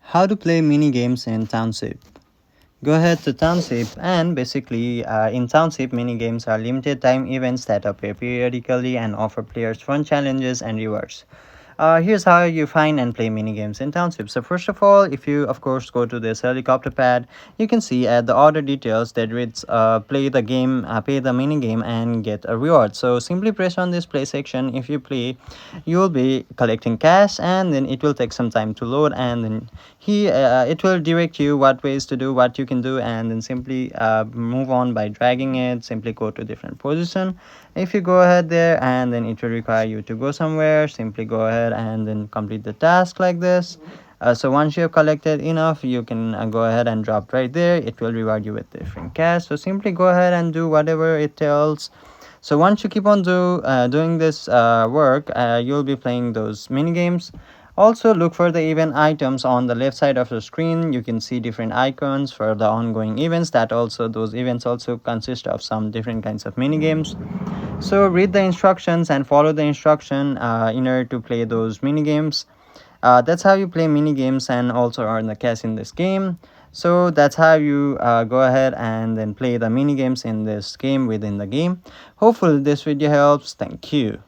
How to play mini games in Township. Go ahead to Township, and basically in Township mini games are limited time events that appear periodically and offer players fun challenges and rewards. Here's how you find and play mini games in Township. So first of all, if you of course go to this helicopter pad, you can see at the order details that reads play the game, pay the mini game and get a reward. So simply press on this play section. If you play, you will be collecting cash, and then it will take some time to load, and then it will direct you what ways to do, what you can do, and then simply move on by dragging it. Simply go to different position. If you go ahead there, and then it will require you to go somewhere, simply go ahead and then complete the task like this. So once you have collected enough, you can go ahead and drop right there. It will reward you with different cash. So simply go ahead and do whatever it tells. So once you keep on doing this work, you'll be playing those mini games. Also look for the event items on the left side of the screen. You can see different icons for the ongoing events. Those events also consist of some different kinds of mini games. So read the instructions and follow the instruction in order to play those mini games. That's how you play mini games and also earn the cash in this game. So that's how you go ahead and then play the mini games in this game within the game. Hopefully this video helps. Thank you.